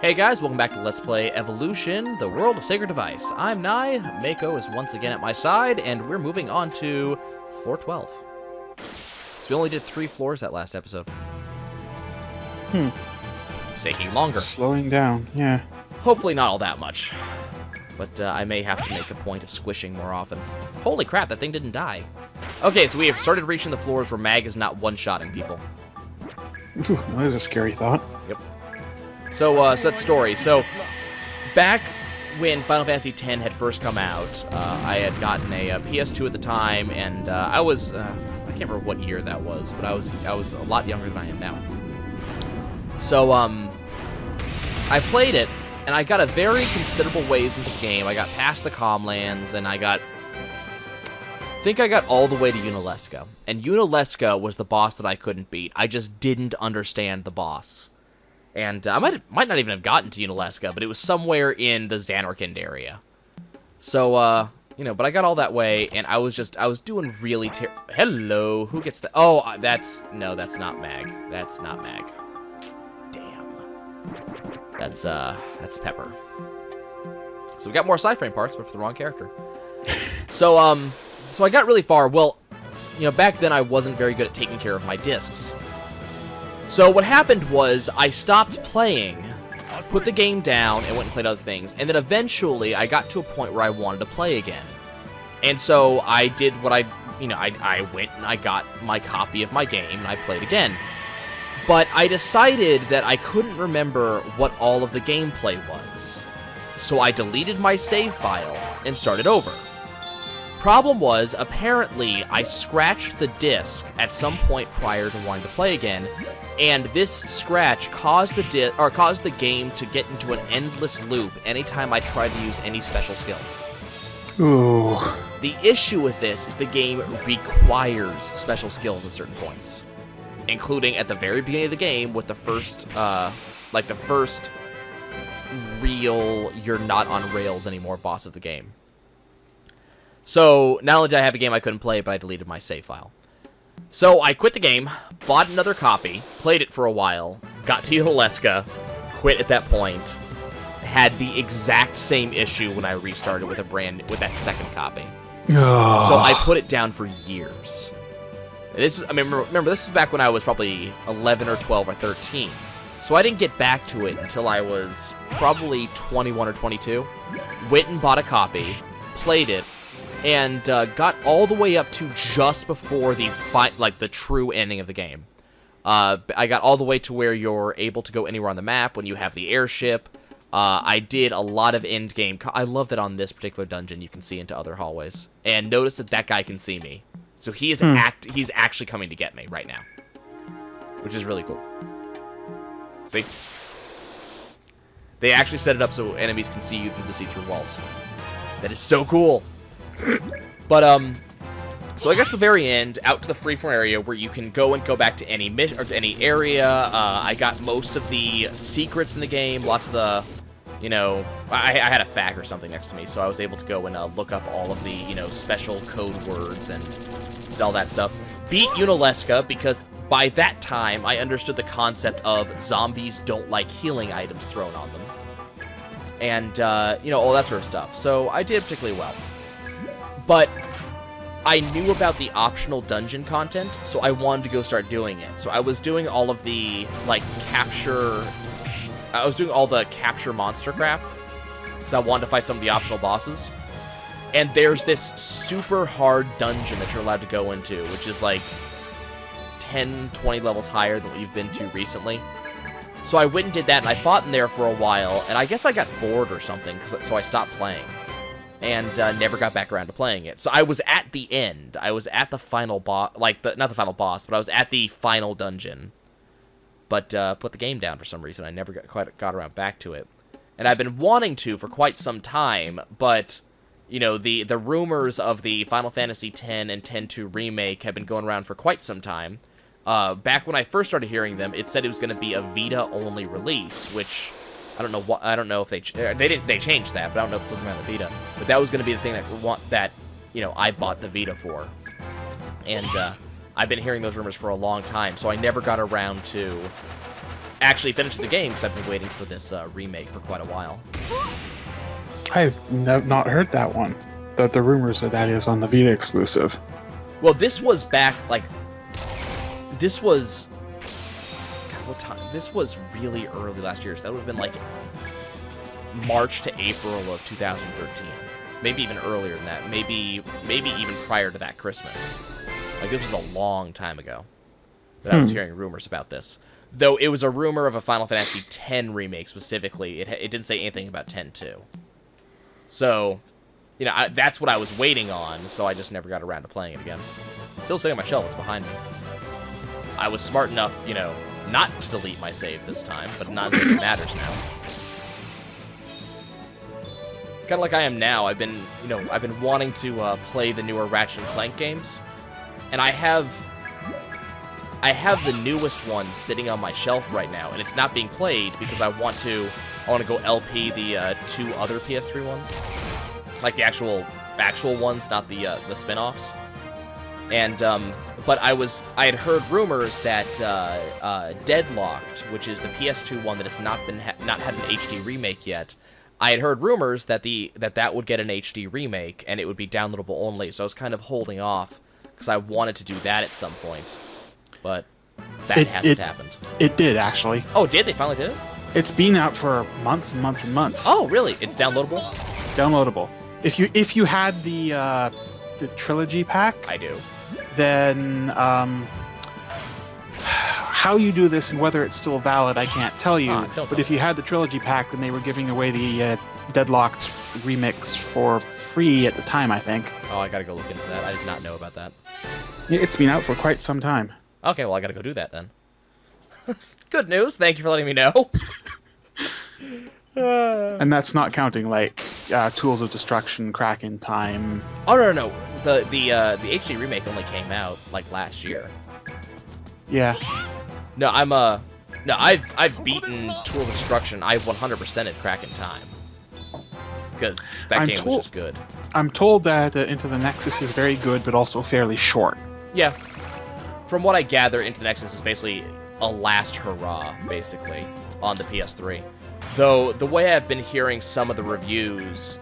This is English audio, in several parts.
Hey guys, welcome back to Let's Play Evolution, the World of Sacred Device. I'm Nai, Mako is once again at my side, and we're moving on to floor 12. So we only did 3 floors that last episode. It's taking longer. Slowing down, yeah. Hopefully not all that much. But I may have to make a point of squishing more often. Holy crap, that thing didn't die. Okay, so we have started reaching the floors where Mag is not one-shotting people. Ooh, that is a scary thought. Yep. So that's story. So, back when Final Fantasy X had first come out, I had gotten a PS2 at the time, and I was, I can't remember what year that was, but I was a lot younger than I am now. So, I played it, and I got a very considerable ways into the game. I got past the Comlands, and I think I got all the way to Yunalesca. And Yunalesca was the boss that I couldn't beat. I just didn't understand the boss. And I might not even have gotten to Yunalesca, but it was somewhere in the Zanarkand area. So, but I got all that way, and I was doing really Hello, who gets the... Oh, that's not Mag. That's not Mag. Damn. That's Pepper. So we got more side-frame parts, but for the wrong character. So I got really far. Well, back then I wasn't very good at taking care of my discs. So what happened was I stopped playing, put the game down, and went and played other things. And then eventually I got to a point where I wanted to play again. And so I did what I went and I got my copy of my game and I played again. But I decided that I couldn't remember what all of the gameplay was. So I deleted my save file and started over. Problem was, apparently, I scratched the disc at some point prior to wanting to play again, and this scratch caused the game to get into an endless loop anytime I tried to use any special skill. Ooh. The issue with this is the game requires special skills at certain points, including at the very beginning of the game with the first real you're not on rails anymore boss of the game. So, not only did I have a game I couldn't play, but I deleted my save file. So, I quit the game, bought another copy, played it for a while, got to Yunalesca, quit at that point, had the exact same issue when I restarted with that second copy. Oh. So, I put it down for years. Remember, this is back when I was probably 11 or 12 or 13. So, I didn't get back to it until I was probably 21 or 22. Went and bought a copy, played it, and got all the way up to just before the the true ending of the game. I got all the way to where you're able to go anywhere on the map when you have the airship. I did a lot of end game. I love that on this particular dungeon you can see into other hallways. And notice that guy can see me, so he is he's actually coming to get me right now, which is really cool. See, they actually set it up so enemies can see you through the see-through walls. That is so cool. But, so I got to the very end, out to the freeform area where you can go back to any mission, or to any area. I got most of the secrets in the game, lots of the, I had a FAQ or something next to me, so I was able to go and look up all of the, special code words and did all that stuff. Beat Yunalesca, because by that time, I understood the concept of zombies don't like healing items thrown on them. And, all that sort of stuff. So I did particularly well. But I knew about the optional dungeon content, so I wanted to go start doing it. So I was doing all of the, capture monster crap, because I wanted to fight some of the optional bosses. And there's this super hard dungeon that you're allowed to go into, which is 10, 20 levels higher than what you've been to recently. So I went and did that, and I fought in there for a while, and I guess I got bored or something, so I stopped playing. And never got back around to playing it. So I was at the end. I was at the final boss, not the final boss, but I was at the final dungeon. But put the game down for some reason. I never got around back to it. And I've been wanting to for quite some time, but, the rumors of the Final Fantasy X and X-2 remake have been going around for quite some time. Back when I first started hearing them, it said it was going to be a Vita-only release, which... I don't know if they changed that, but I don't know if it's looking around the Vita. But that was going to be the thing that I bought the Vita for. And I've been hearing those rumors for a long time, so I never got around to actually finished the game because I've been waiting for this remake for quite a while. I've not heard that one. The rumors that is on the Vita exclusive. Well, this was back, like, this was, God, what time? This was really early last year, so that would have been, like, March to April of 2013. Maybe even earlier than that. Maybe even prior to that Christmas. Like, this was a long time ago that I was hearing rumors about this. Though it was a rumor of a Final Fantasy X remake specifically. It didn't say anything about 10-2. So, you know, that's what I was waiting on, so I just never got around to playing it again. It's still sitting on my shelf, it's behind me. I was smart enough, you know, not to delete my save this time, but none of it matters now. It's kind of like I am now. I've been wanting to play the newer Ratchet & Clank games, and I have the newest one sitting on my shelf right now, and it's not being played because I want to go LP the 2 other PS3 ones. Like the actual ones, not the spin-offs. And but I had heard rumors that Deadlocked, which is the PS2 one that has not had an HD remake yet, I had heard rumors that that would get an HD remake and it would be downloadable only. So I was kind of holding off because I wanted to do that at some point, but that hasn't happened. It did actually. Oh, did they finally did it? It's been out for months and months and months. Oh, really? It's downloadable? Downloadable. If you had the trilogy pack, I do. Then how you do this and whether it's still valid, I can't tell you. But if you had the trilogy pack, then they were giving away the Deadlocked remix for free at the time, I think. Oh, I gotta go look into that. I did not know about that. Yeah, it's been out for quite some time. Okay, well, I gotta go do that then. Good news. Thank you for letting me know. And that's not counting like Tools of Destruction, Crack in Time. Oh no. The HD remake only came out like last year. Yeah. No, I've beaten Tools of Destruction. I've 100%ed Crack in Time because that game was just good. I'm told that Into the Nexus is very good, but also fairly short. Yeah. From what I gather, Into the Nexus is basically a last hurrah, basically, on the PS3. Though, the way I've been hearing some of the reviews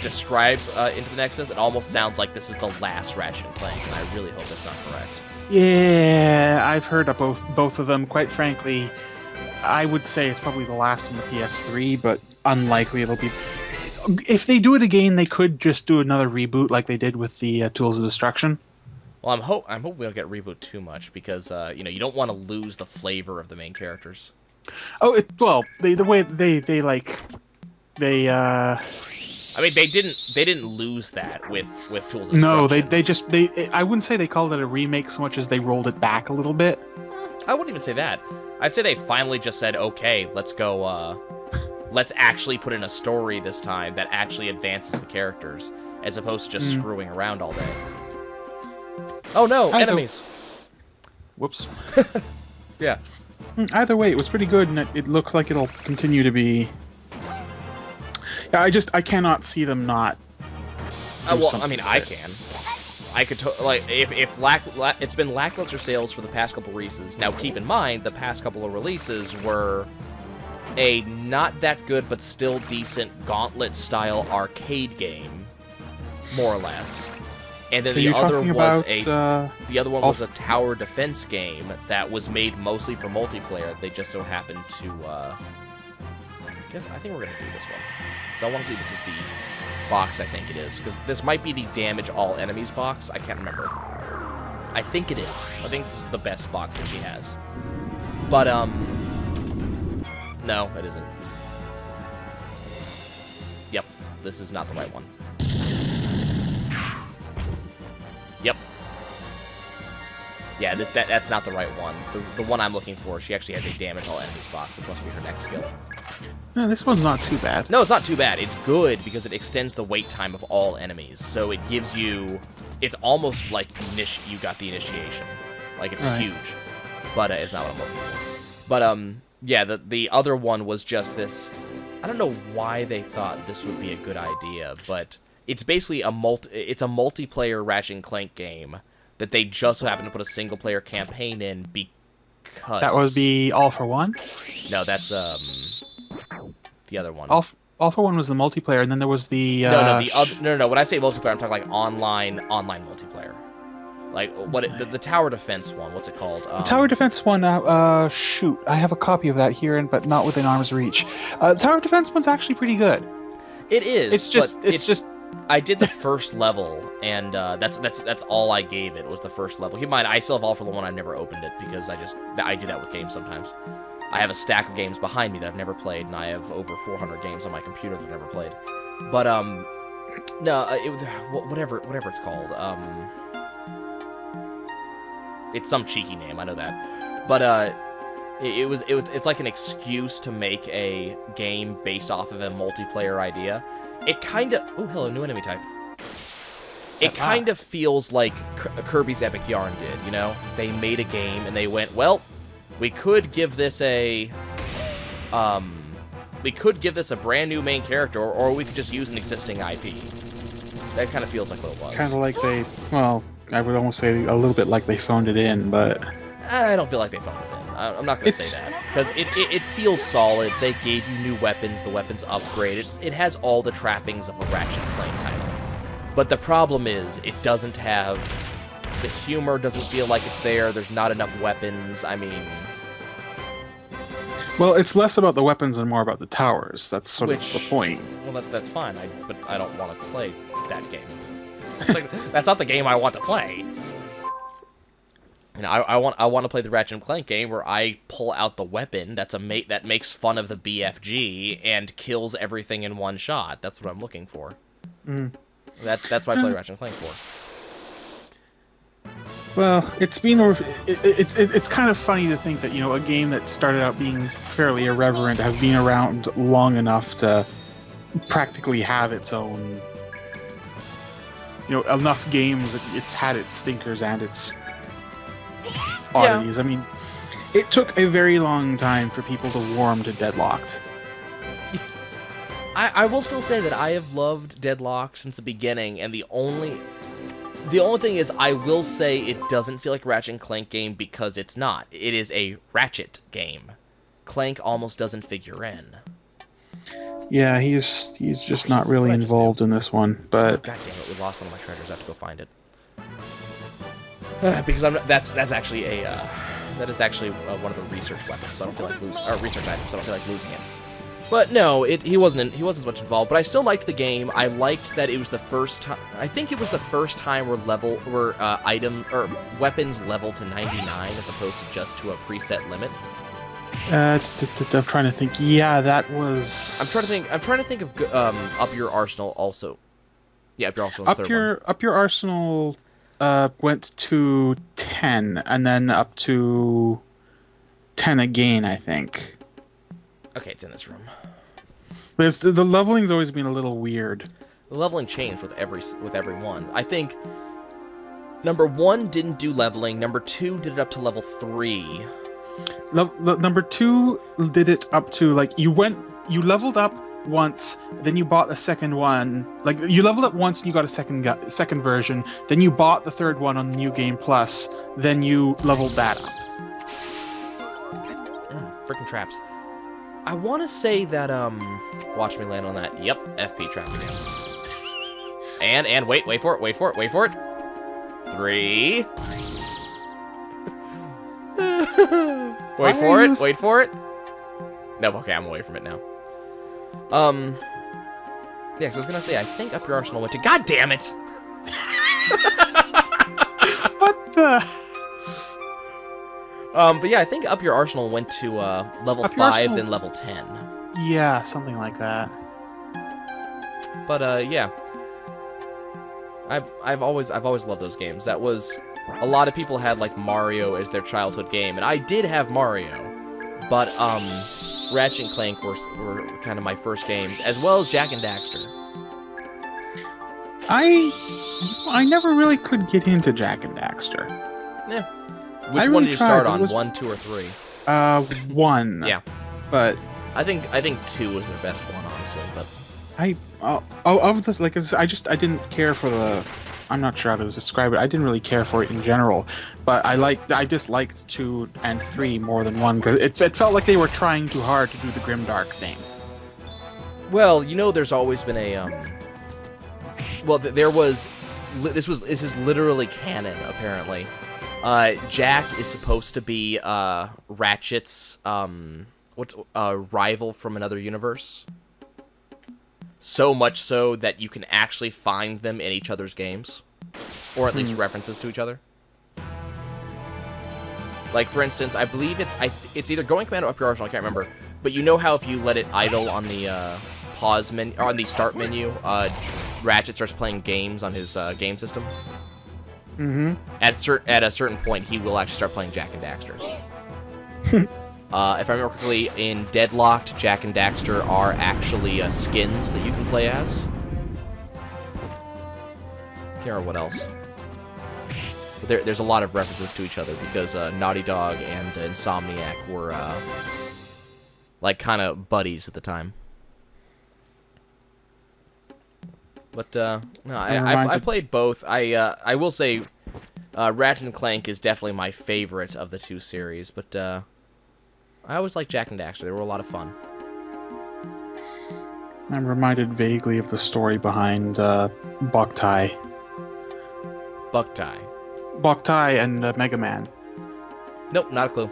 describe Into the Nexus, it almost sounds like this is the last Ratchet & Clank, and I really hope that's not correct. Yeah, I've heard of both of them. Quite frankly, I would say it's probably the last on the PS3, but unlikely it'll be... If they do it again, they could just do another reboot like they did with the Tools of Destruction. Well, I'm hoping we don't get reboot too much, because, you don't want to lose the flavor of the main characters. Oh, the way I mean, they didn't lose that with Tools of Destruction. No, they I wouldn't say they called it a remake so much as they rolled it back a little bit. I wouldn't even say that. I'd say they finally just said, okay, let's go, let's actually put in a story this time that actually advances the characters, as opposed to just screwing around all day. Oh no, enemies! Whoops. Yeah. Either way, it was pretty good, and it looks like it'll continue to be... Yeah, I cannot see them not... well, I mean, I can. I could, if it's been lackluster sales for the past couple releases. Now, keep in mind, the past couple of releases were a not that good, but still decent Gauntlet-style arcade game, more or less. And then the other was a tower defense game that was made mostly for multiplayer. They just so happened to, I think we're gonna do this one. Because I want to see if this is the box I think it is. Because this might be the damage all enemies box. I can't remember. I think it is. I think this is the best box that she has. But, no, it isn't. Yep, this is not the right one. Yep. Yeah, that's not the right one. The one I'm looking for, she actually has a damage all enemies box, which must be her next skill. No, this one's not too bad. No, it's not too bad. It's good because it extends the wait time of all enemies. So it gives you... It's almost like you got the initiation. Like, it's huge. But it's not what I'm looking for. But, yeah, the other one was just this... I don't know why they thought this would be a good idea, but... It's basically a multiplayer Ratchet & Clank game that they just so happen to put a single-player campaign in Because That would be All for One. no, that's the other one. All for One was the multiplayer, and then there was the No. When I say multiplayer, I'm talking like online multiplayer. Like the tower defense one? What's it called? the tower defense one. Shoot, I have a copy of that here, but not within arm's reach. The tower defense one's actually pretty good. It is. It's just. I did the first level, and that's all I gave it was the first level. Keep in mind, I still have All for the One. I've never opened it because I do that with games sometimes. I have a stack of games behind me that I've never played, and I have over 400 games on my computer that I've never played. But no, whatever it's called. It's some cheeky name, I know that. But it's like an excuse to make a game based off of a multiplayer idea. It kind of... Oh, hello, new enemy type. It kind of feels like Kirby's Epic Yarn did, you know? They made a game, and they went, well, we could give this a... we could give this a brand new main character, or we could just use an existing IP. That kind of feels like what it was. Kind of like they... Well, I would almost say a little bit like they phoned it in, but... I don't feel like they phoned it in. I'm not going to say that. Because it feels solid. They gave you new weapons. The weapons upgraded. It has all the trappings of a Ratchet & Clank title. But the problem is, it doesn't have... The humor doesn't feel like it's there. There's not enough weapons. I mean... Well, it's less about the weapons and more about the towers. That's sort of the point. Well, that's fine. But I don't want to play that game. That's not the game I want to play. You know, I want to play the Ratchet & Clank game where I pull out the weapon that makes fun of the BFG and kills everything in one shot. That's what I'm looking for. Mm. That's what I play Ratchet & Clank for. Well, it's kind of funny to think that, you know, a game that started out being fairly irreverent has been around long enough to practically have its own, you know, enough games that it's had its stinkers and its oddities. Yeah. I mean, it took a very long time for people to warm to Deadlocked. I will still say that I have loved Deadlocked since the beginning, and the only thing is, I will say it doesn't feel like a Ratchet & Clank game because it's not. It is a Ratchet game. Clank almost doesn't figure in. Yeah, he's just not really involved in this one, but... Oh, God damn it, we lost one of my treasures. I have to go find it. Because that's actually a that is actually one of the research weapons, so I don't feel like research items, so I don't feel like losing it. But no, he wasn't as much involved. But I still liked the game. I liked that it was the first time. I think it was the first time where weapons level to 99 as opposed to just to a preset limit. I'm trying to think. Yeah, that was. I'm trying to think of Up Your Arsenal also. Yeah, Up Your Arsenal. Up Your Arsenal went to 10, and then up to 10 again, I think. Okay, it's in this room. The leveling's always been a little weird. The leveling changed with every one. I think number 1 didn't do leveling. Number 2 did it up to level 3. Number 2 did it up to, like, you leveled up once, then you bought the second one. Like, you leveled up once and you got a second version, then you bought the third one on New Game Plus, then you leveled that up. Freaking traps. I want to say that, watch me land on that. Yep, FP trap again. And wait for it. 3. Wait for it. No, okay, I'm away from it now. Yeah, because I was gonna say, I think Up Your Arsenal went to... God damn it! What the... But yeah, I think Up Your Arsenal went to level 5, then level 10. Yeah, something like that. But yeah, I've always loved those games. That was a lot of people had like Mario as their childhood game, and I did have Mario, but Ratchet and Clank were kind of my first games, as well as Jak and Daxter. I never really could get into Jak and Daxter. Yeah. Which one did you start on? 1, 2, or 3? 1. Yeah. But I think 2 was the best one, honestly. But I didn't care for the I'm not sure how to describe it. I didn't really care for it in general, but I disliked 2 and 3 more than 1 because it felt like they were trying too hard to do the grimdark thing. Well, you know, there's always been a well, there was. This is literally canon, apparently. Jack is supposed to be Ratchet's rival from another universe. So much so that you can actually find them in each other's games, or at least references to each other. Like, for instance, I believe it's either Going Commando or Up Your Arsenal, I can't remember. But you know how if you let it idle on the pause menu or on the start menu, Ratchet starts playing games on his game system. Mm-hmm. At a certain point, he will actually start playing Jak and Daxter. If I remember correctly, in Deadlocked, Jak and Daxter are actually skins that you can play as. Can't remember what else. But there's a lot of references to each other because Naughty Dog and Insomniac were like kind of buddies at the time. But no, I played both. I will say, Ratchet and Clank is definitely my favorite of the 2 series. But I always liked Jak and Daxter. They were a lot of fun. I'm reminded vaguely of the story behind Boktai. Boktai. Boktai and Mega Man. Nope, not a clue.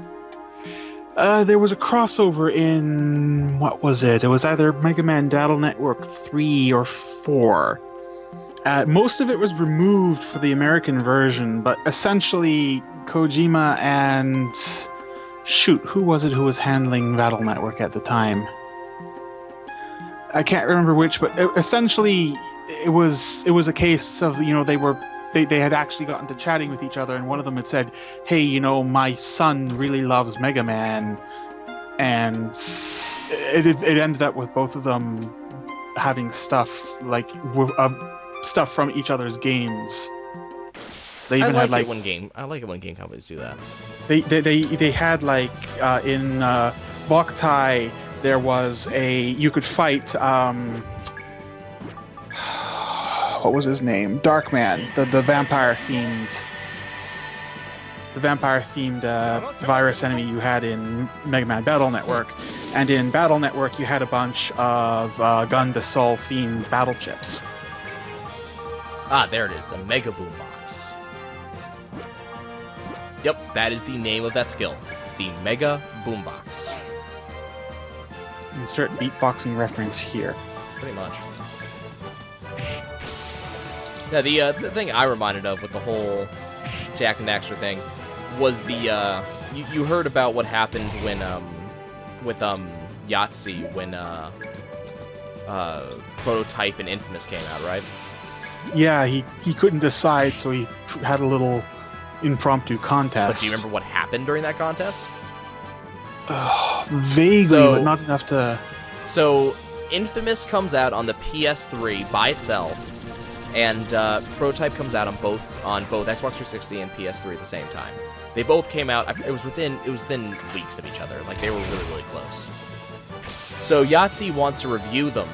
There was a crossover in... what was it? It was either Mega Man Battle Network 3 or 4. Most of it was removed for the American version, but essentially Kojima and... shoot, who was it who was handling Battle Network at the time? I can't remember which, but essentially it was a case of, you know, they had actually gotten to chatting with each other, and one of them had said, hey, you know, my son really loves Mega Man, and it ended up with both of them having stuff like stuff from each other's games. They even had like I like it when game companies do that. They had like in Boktai there was you could fight what was his name? Darkman, the vampire themed virus enemy you had in Mega Man Battle Network, and in Battle Network you had a bunch of Gun de Sol themed battle chips. Ah, there it is, the Mega Boombox. Yep, that is the name of that skill, the Mega Boombox. Insert beatboxing reference here. Pretty much. Yeah, the thing I reminded of with the whole Jak and Daxter thing was the you heard about what happened when with Yahtzee when Prototype and Infamous came out, right? Yeah, he couldn't decide, so he had a little impromptu contest. But do you remember what happened during that contest? Vaguely, but not enough to... So, Infamous comes out on the PS3 by itself, and Prototype comes out on both Xbox 360 and PS3 at the same time. They both came out. It was within weeks of each other. Like, they were really, really close. So Yahtzee wants to review them,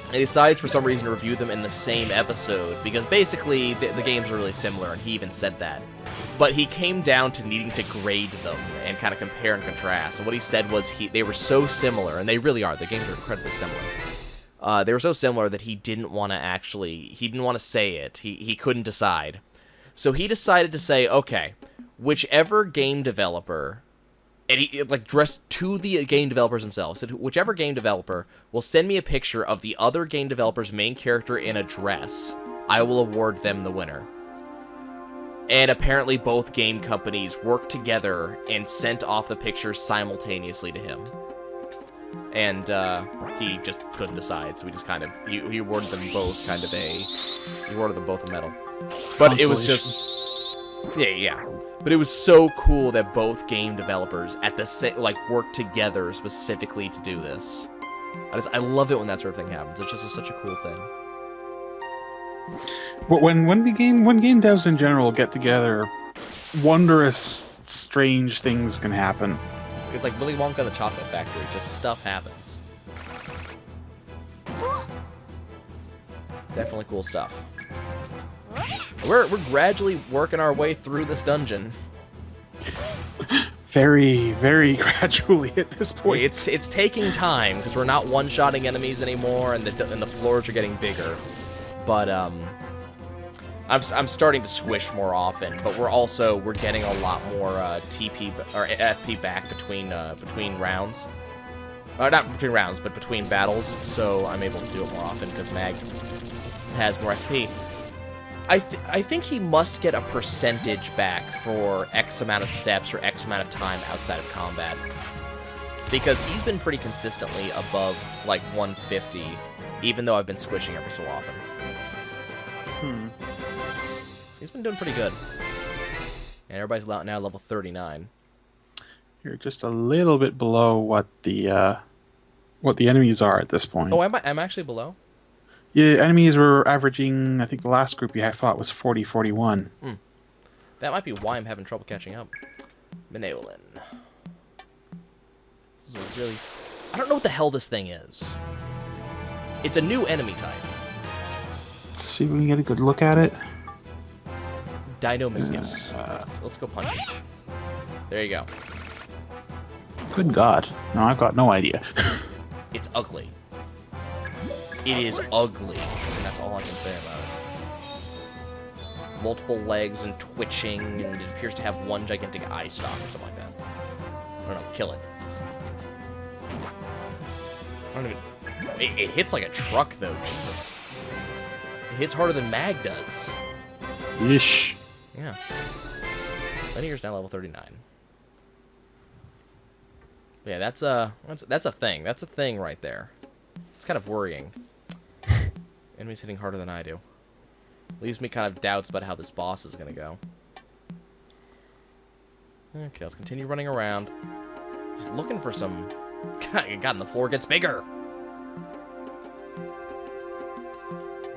and decides for some reason to review them in the same episode, because basically the games are really similar, and he even said that. But he came down to needing to grade them and kind of compare and contrast. And what he said was they were so similar, and they really are. The games are incredibly similar. They were so similar that he didn't want to say it. He couldn't decide. So he decided to say, okay, whichever game developer, and he dressed to the game developers themselves, said whichever game developer will send me a picture of the other game developer's main character in a dress, I will award them the winner. And apparently both game companies worked together and sent off the pictures simultaneously to him. And he just couldn't decide, so he awarded them both a medal. But it was just... Yeah. But it was so cool that both game developers at the worked together specifically to do this. I love it when that sort of thing happens. It's just such a cool thing. But when game devs in general get together, wondrous, strange things can happen. It's like Willy Wonka and the Chocolate Factory. Just stuff happens. Definitely cool stuff. We're gradually working our way through this dungeon. Very, very gradually at this point. It's taking time because we're not one-shotting enemies anymore, and the floors are getting bigger. But I'm starting to squish more often. But we're getting a lot more TP or FP back between rounds. Not between rounds, but between battles. So I'm able to do it more often because Mag has more FP. I think he must get a percentage back for X amount of steps or X amount of time outside of combat. Because he's been pretty consistently above, like, 150, even though I've been squishing every so often. So he's been doing pretty good. And everybody's now level 39. You're just a little bit below what the enemies are at this point. Oh, I'm actually below? Yeah, enemies were averaging, I think the last group you had fought was 40-41. That might be why I'm having trouble catching up. Minolin. This is really... I don't know what the hell this thing is. It's a new enemy type. Let's see if we can get a good look at it. Dinomiscus. Let's go punch it. There you go. Good God. No, I've got no idea. It's ugly. It is ugly, and that's all I can say about it. Multiple legs and twitching, and it appears to have one gigantic eye stalk or something like that. I don't know, kill it. I don't even... It hits like a truck, though, Jesus. It hits harder than Mag does. Yeesh. Yeah. Linear's now level 39. Yeah, that's a thing. That's a thing right there. It's kind of worrying. Enemies hitting harder than I do. Leaves me kind of doubts about how this boss is going to go. Okay, let's continue running around. Just looking for some... God, and the floor gets bigger!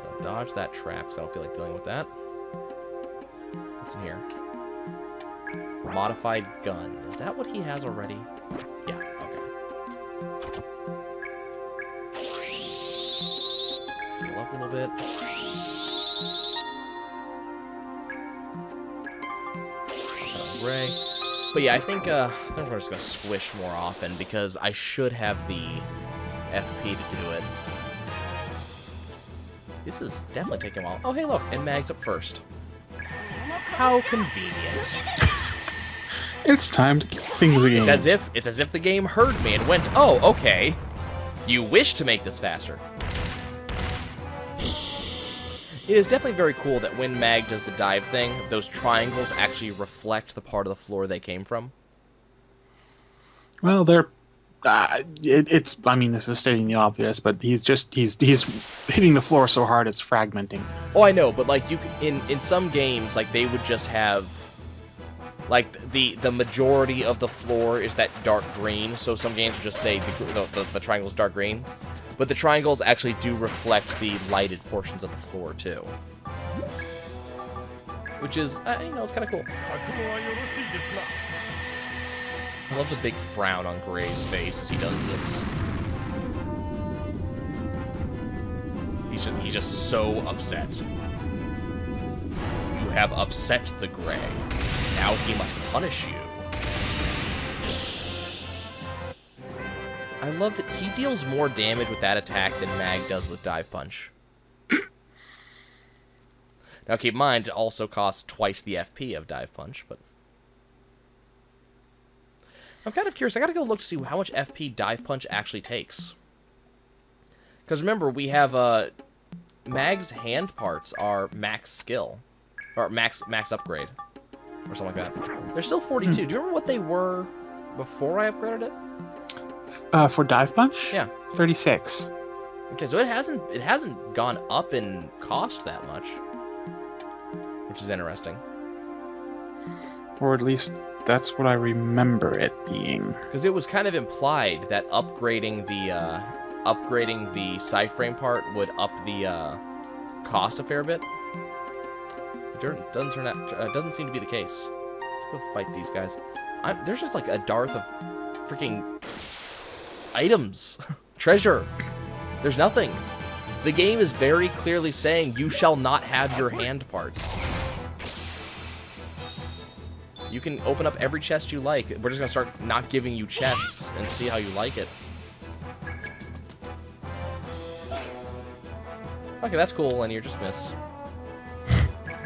I'll dodge that trap, because I don't feel like dealing with that. What's in here? Modified gun. Is that what he has already? Yeah, okay. Heal up a little bit. Ray. But yeah, I think we're just gonna squish more often because I should have the FP to do it. This is definitely taking a while. Oh, hey, look, and Mag's up first. How convenient. It's time to kill things again. It's as if the game heard me and went, "Oh, okay. You wish to make this faster." It is definitely very cool that when Mag does the dive thing, those triangles actually reflect the part of the floor they came from. Well, they're... it's... I mean, this is stating the obvious, but he's hitting the floor so hard it's fragmenting. Oh, I know, but like you in some games, like they would just have... Like, the majority of the floor is that dark green, so some games would just say the triangle's dark green. But the triangles actually do reflect the lighted portions of the floor, too. Which is, it's kind of cool. I love the big frown on Gray's face as he does this. He's just so upset. You have upset the Gray. Now he must punish you. I love that he deals more damage with that attack than Mag does with Dive Punch. Now keep in mind, it also costs twice the FP of Dive Punch, but... I'm kind of curious. I gotta go look to see how much FP Dive Punch actually takes. Because remember, we have, Mag's hand parts are max skill. Or max upgrade. Or something like that. They're still 42. Do you remember what they were before I upgraded it? For Dive Punch? Yeah. 36. Okay, so it hasn't gone up in cost that much. Which is interesting. Or at least that's what I remember it being. Because it was kind of implied that upgrading the side-frame part would up the cost a fair bit. It doesn't seem to be the case. Let's go fight these guys. There's just like a dearth of freaking items. Treasure. There's nothing. The game is very clearly saying you shall not have your hand parts. You can open up every chest you like. We're just gonna start not giving you chests and see how you like it. Okay, that's cool, and you're just miss.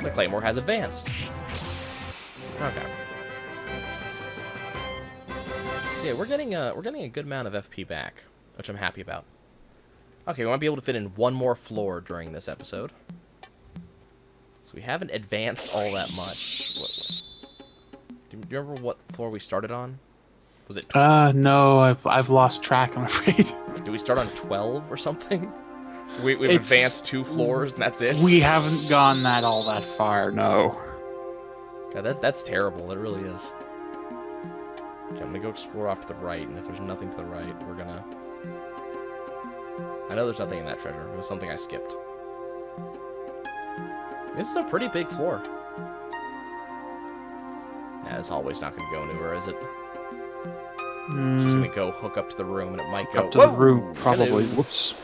The Claymore has advanced. Okay. Yeah, we're getting a good amount of FP back, which I'm happy about. Okay, we might be able to fit in one more floor during this episode. So we haven't advanced all that much. Do you remember what floor we started on? Was it 12? No, I've lost track, I'm afraid. Did we start on 12 or something? We've advanced 2 floors and that's it? We haven't gone all that far, no. God, that's terrible. It really is. Okay, I'm gonna go explore off to the right, and if there's nothing to the right, we're gonna... I know there's nothing in that treasure. It was something I skipped. This is a pretty big floor. Nah, this hallway's not gonna go anywhere, is it? Just gonna go hook up to the room, and it might go... Up to the room, probably. Hello. Whoops.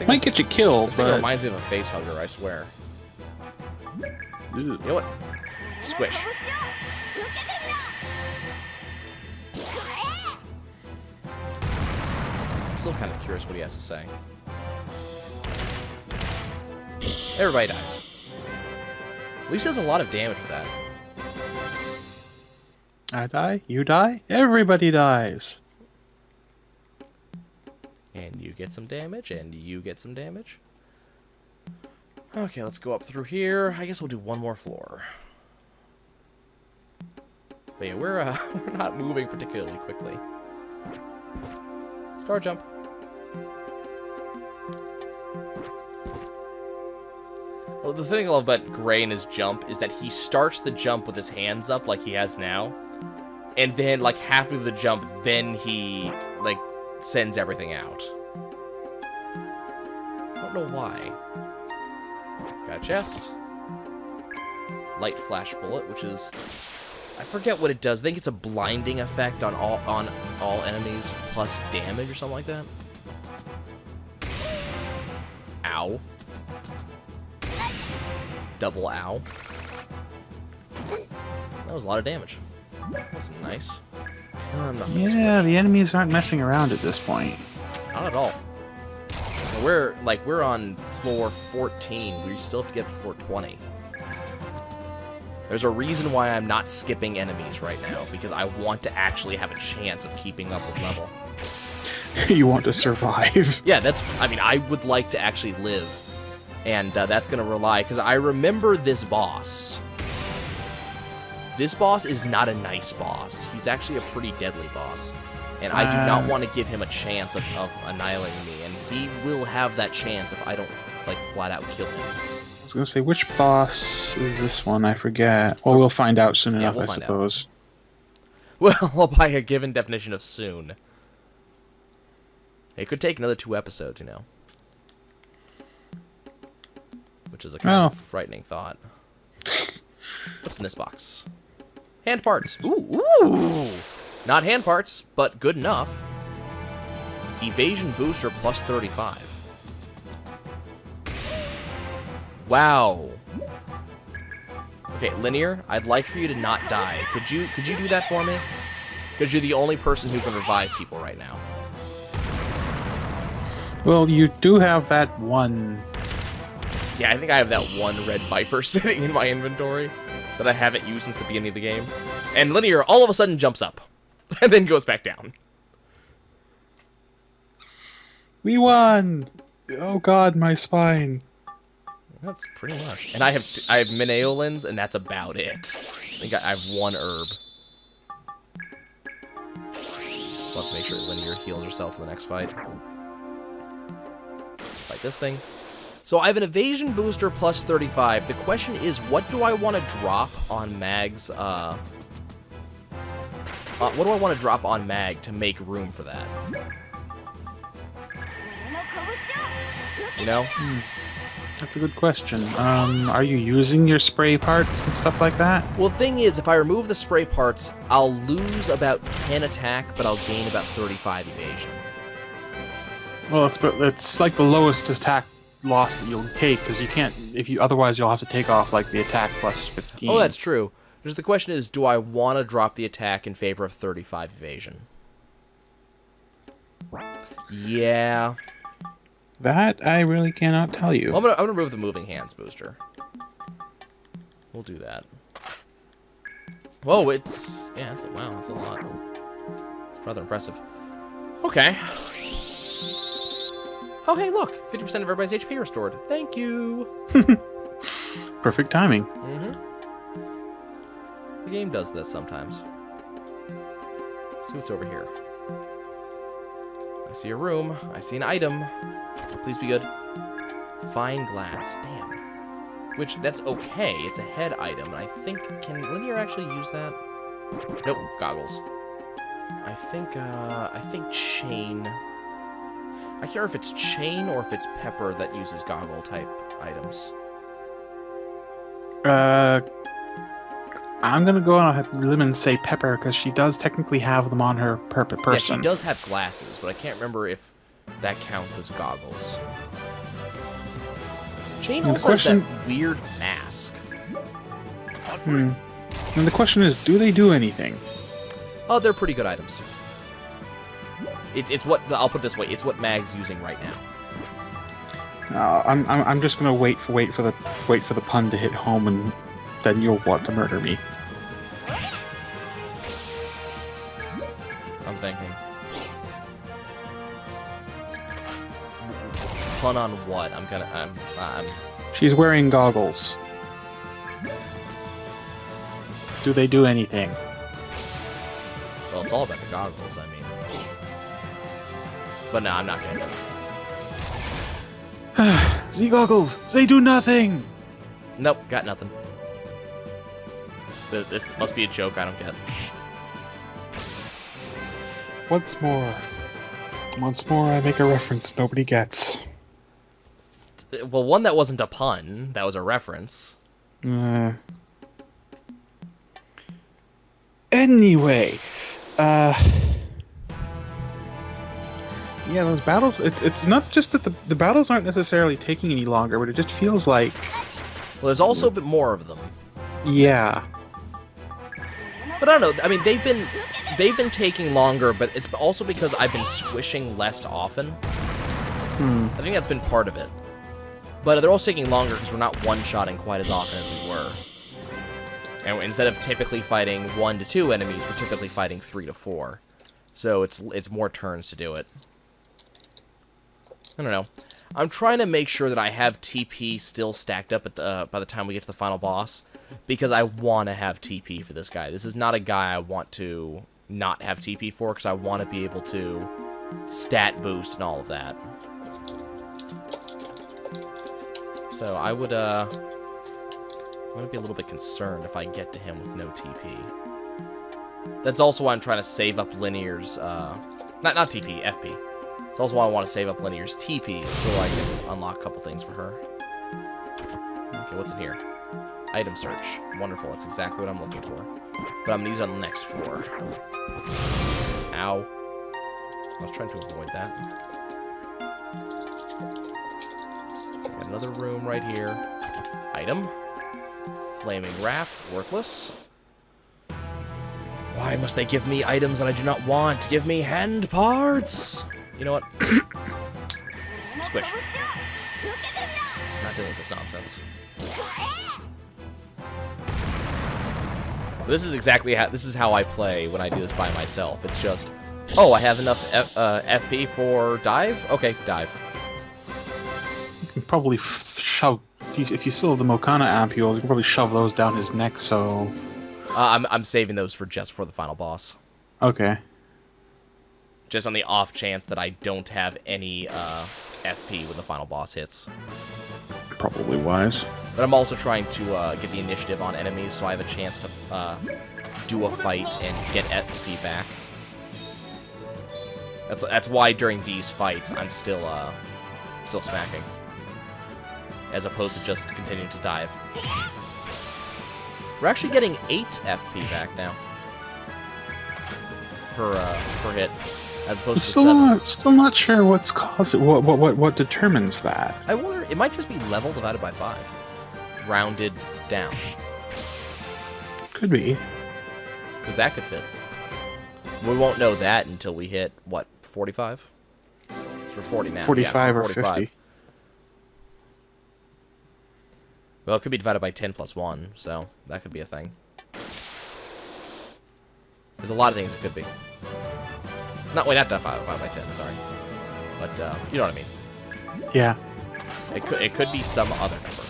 Might get you killed, this but... thing reminds me of a face hugger, I swear. You know what? Squish. I'm still kind of curious what he has to say. Everybody dies. At least he does a lot of damage with that. I die, you die, everybody dies. And you get some damage, and you get some damage. Okay, let's go up through here. I guess we'll do one more floor. But yeah, we're not moving particularly quickly. Star jump. Well, the thing I love about Gray and his jump is that he starts the jump with his hands up like he has now. And then, like, halfway through the jump, then he, like, sends everything out. I don't know why. Got a chest. Light flash bullet, which is... I forget what it does. I think it's a blinding effect on all enemies plus damage or something like that. Ow. Double ow. That was a lot of damage. That was nice. Yeah, the enemies aren't messing around at this point. Not at all. We're on floor 14. We still have to get to floor 20. There's a reason why I'm not skipping enemies right now, because I want to actually have a chance of keeping up with level. You want to survive. Yeah, I mean, I would like to actually live. And that's going to rely, because I remember this boss. This boss is not a nice boss. He's actually a pretty deadly boss. And I do not want to give him a chance of annihilating me. And he will have that chance if I don't, like, flat out kill him. I was going to say, which boss is this one? I forget. Well, we'll find out soon enough, we'll I suppose. Well, by a given definition of soon. It could take another 2 episodes, you know. Which is a kind of frightening thought. What's in this box? Hand parts. Ooh! Not hand parts, but good enough. Evasion booster plus 35. Wow. Okay, Linear, I'd like for you to not die. Could you do that for me? Because you're the only person who can revive people right now. Well, you do have that one... Yeah, I think I have that one red Viper sitting in my inventory that I haven't used since the beginning of the game. And Linear all of a sudden jumps up and then goes back down. We won! Oh god, my spine. That's pretty much. And I have Mineolins, and that's about it. I think I have 1 herb. Just want to make sure Linear heals herself in the next fight. Fight this thing. So I have an evasion booster plus 35. The question is, what do I want to drop on Mag's, what do I want to drop on Mag to make room for that? You know? That's a good question. Are you using your spray parts and stuff like that? Well, the thing is, if I remove the spray parts, I'll lose about 10 attack, but I'll gain about 35 evasion. Well, it's like the lowest attack loss that you'll take because you can't otherwise you'll have to take off like the attack plus 15. Oh, that's true. Just the question is, do I want to drop the attack in favor of 35 evasion? Yeah. That I really cannot tell you. Well, I'm gonna remove the moving hands booster. We'll do that. Whoa, wow, it's a lot. It's rather impressive. Okay. Oh, hey, look, 50% of everybody's HP restored. Thank you. Perfect timing. The game does this sometimes. Let's see what's over here. I see a room. I see an item. Please be good. Fine glass. Damn. Which, that's okay. It's a head item. And I think, can Linear actually use that? Nope. Goggles. I think chain. I can't remember if it's chain or if it's Pepper that uses goggle type items. I'm gonna go on a limb and say Pepper because she does technically have them on her person. Yeah, she does have glasses, but I can't remember if that counts as goggles. Chain also has that weird mask. And the question is, do they do anything? Oh, they're pretty good items. It's what I'll put it this way. It's what Mag's using right now. I'm just gonna wait for the pun to hit home, and then you'll want to murder me. I'm thinking. Pun on what? I'm. She's wearing goggles. Do they do anything? Well, it's all about the goggles, I mean. But no, I'm not gonna do it. The goggles! They do nothing! Nope, got nothing. This must be a joke I don't get. Once more, I make a reference nobody gets. Well, one that wasn't a pun, that was a reference. Anyway, yeah, those battles, it's not just that the battles aren't necessarily taking any longer, but it just feels like... Well, there's also a bit more of them. Yeah. But I don't know, I mean, they've been taking longer, but it's also because I've been squishing less often. I think that's been part of it. But they're also taking longer because we're not one-shotting quite as often as we were. And instead of typically fighting 1 to 2 enemies, we're typically fighting 3 to 4. So it's more turns to do it. I don't know. I'm trying to make sure that I have TP still stacked up by the time we get to the final boss, because I want to have TP for this guy. This is not a guy I want to not have TP for, because I want to be able to stat boost and all of that. So I would, I'm going to be a little bit concerned if I get to him with no TP. That's also why I'm trying to save up Linear's, not TP, FP. It's also why I want to save up Linear's TP, so I can unlock a couple things for her. Okay, what's in here? Item search. Wonderful, that's exactly what I'm looking for. But I'm going to use it on the next floor. Ow. I was trying to avoid that. Got another room right here. Item. Flaming wrap. Worthless. Why must they give me items that I do not want? Give me hand parts! You know what? Squish. Not dealing with this nonsense. This is exactly how I play when I do this by myself. It's just, oh, I have enough FP for dive? Okay, dive. You can probably shove, if you still have the Mokana ampules, you can probably shove those down his neck, so... I'm saving those for just for the final boss. Okay. Just on the off chance that I don't have any FP when the final boss hits. Probably wise. But I'm also trying to get the initiative on enemies, so I have a chance to do a fight and get FP back. That's why during these fights I'm still smacking, as opposed to just continuing to dive. We're actually getting 8 FP back now per hit. as opposed to 7. Still not sure what's caused it. What determines that? I wonder, it might just be level divided by 5. Rounded down. Could be. Because that could fit. We won't know that until we hit, what, 45? We're 40 now. 45 so or 50. Well, it could be divided by 10 plus 1, so that could be a thing. There's a lot of things it could be. Not divided by 10, sorry. But, you know what I mean. Yeah. It could be some other number.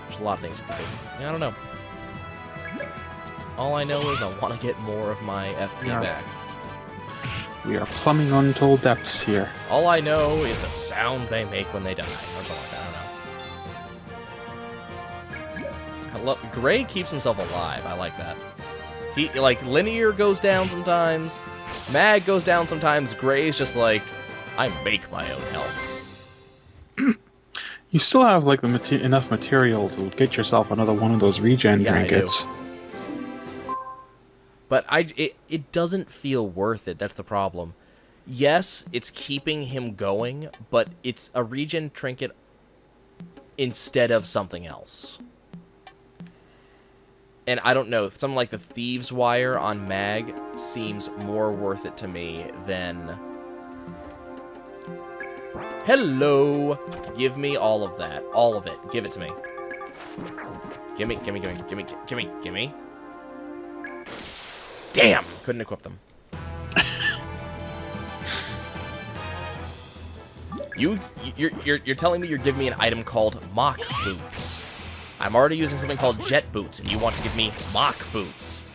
There's a lot of things it could be. Yeah, I don't know. All I know is I want to get more of my FP back. We are plumbing untold depths here. All I know is the sound they make when they die. Or something like that, I don't know. Gray keeps himself alive. I like that. He, like, Linear goes down sometimes. Mag goes down sometimes. Gray's just like, I make my own health. You still have, like, enough material to get yourself another one of those regen trinkets. But it doesn't feel worth it. That's the problem. Yes, it's keeping him going, but it's a regen trinket instead of something else. And I don't know, something like the Thieves' Wire on Mag seems more worth it to me than... Hello! Give me all of that. All of it. Give it to me. Gimme. Damn! Couldn't equip them. You're telling me you're giving me an item called Mock Boots. I'm already using something called Jet Boots, and you want to give me Mock Boots.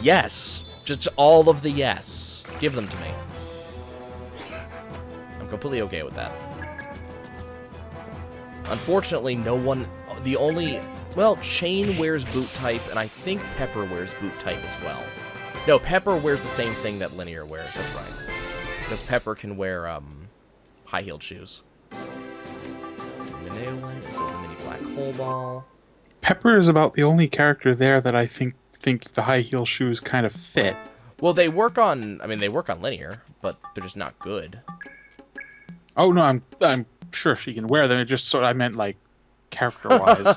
Yes. Just all of the yes. Give them to me. I'm completely okay with that. Unfortunately, no one... The only... Well, Chain wears boot type, and I think Pepper wears boot type as well. No, Pepper wears the same thing that Linear wears, that's right. Because Pepper can wear, high-heeled shoes. Mineolin, the mini black hole ball. Pepper is about the only character there that I think the high-heel shoes kind of fit. Well, they work on... I mean, they work on Linear, but they're just not good. Oh, no, I'm sure she can wear them. It just sort of... I meant, like, character-wise.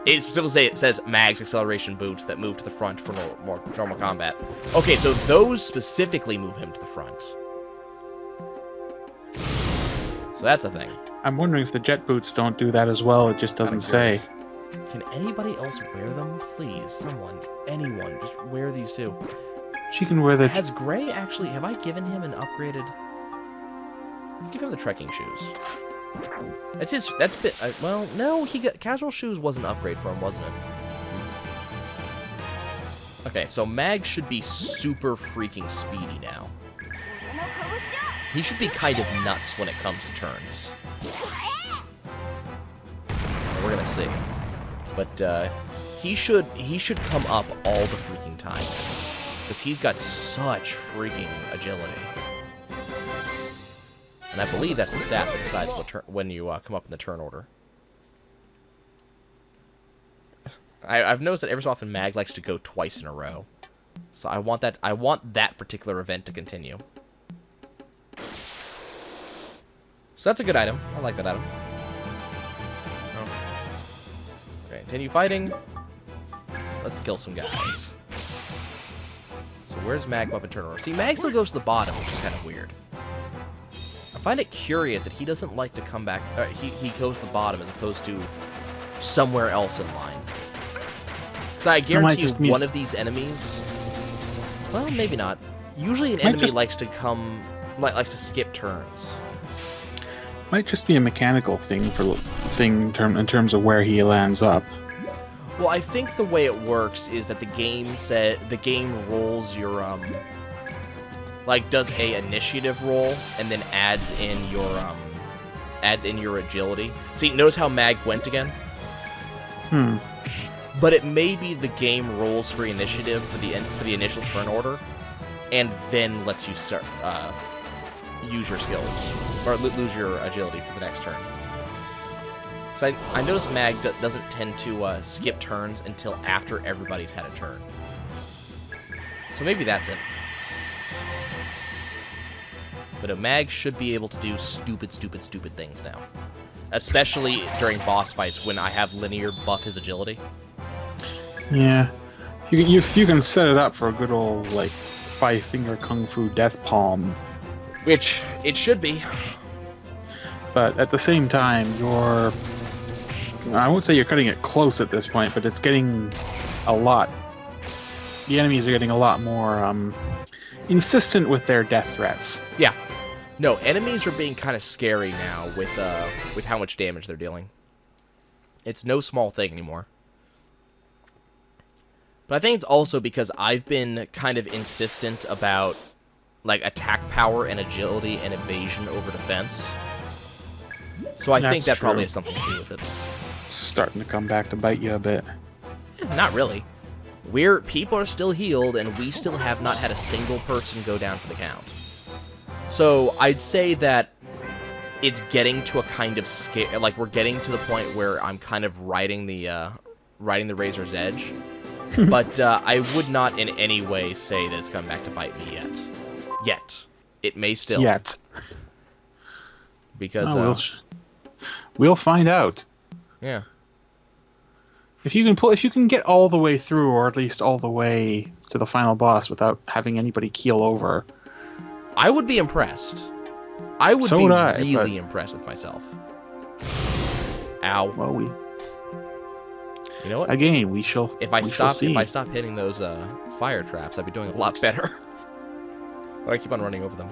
It specifically says Mag's acceleration boots that move to the front for more normal combat. Okay, so those specifically move him to the front. So that's a thing. I'm wondering if the jet boots don't do that as well. It just doesn't say. Can anybody else wear them? Please, someone, anyone, just wear these two. She can wear the... Has Gray actually... Have I given him an upgraded... Let's give him the trekking shoes. That's his... That's bit... well, no, he got... Casual shoes was an upgrade for him, wasn't it? Okay, so Mag should be super freaking speedy now. He should be kind of nuts when it comes to turns. We're gonna see. But, he should come up all the freaking time. Because he's got such freaking agility. And I believe that's the stat that decides when you come up in the turn order. I've noticed that every so often Mag likes to go twice in a row. So I want that particular event to continue. So that's a good item. I like that item. Okay, continue fighting. Let's kill some guys. So where's Mag up in turn order? See, Mag still goes to the bottom, which is kind of weird. I find it curious that he doesn't like to come back... he goes to the bottom as opposed to somewhere else in line. Because I guarantee you one of these enemies... Well, maybe not. Usually an enemy likes to skip turns. Might just be a mechanical thing in terms of where he lands up. Well, I think the way it works is that the game rolls your does a initiative roll and then adds in your agility. See, notice how Mag went again? But it may be the game rolls for initiative for the initial turn order, and then lets you start use your skills or lose your agility for the next turn. So I noticed Mag doesn't tend to skip turns until after everybody's had a turn. So maybe that's it. But a Mag should be able to do stupid things now. Especially during boss fights when I have linear buff his agility. Yeah. If you can set it up for a good old, like, 5-finger Kung Fu Death Palm. Which it should be. But at the same time, I won't say you're cutting it close at this point, but it's getting a lot. The enemies are getting a lot more insistent with their death threats. Yeah. No, enemies are being kind of scary now with how much damage they're dealing. It's no small thing anymore. But I think it's also because I've been kind of insistent about, like, attack power and agility and evasion over defense. So I think that probably has something to do with it. Starting to come back to bite you a bit. Not really. People are still healed, and we still have not had a single person go down for the count. So I'd say that it's getting to a kind of scale, like we're getting to the point where I'm kind of riding the razor's edge. But I would not in any way say that it's come back to bite me yet. Yet. It may still. Yet. Because we'll find out. Yeah. If you can get all the way through, or at least all the way to the final boss without having anybody keel over, I would be impressed. I would be really impressed with myself. Ow. Well, you know what? Again, we shall. If I stop hitting those fire traps, I'd be doing a lot better. But I keep on running over them.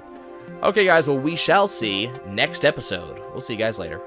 Okay, guys. Well, we shall see next episode. We'll see you guys later.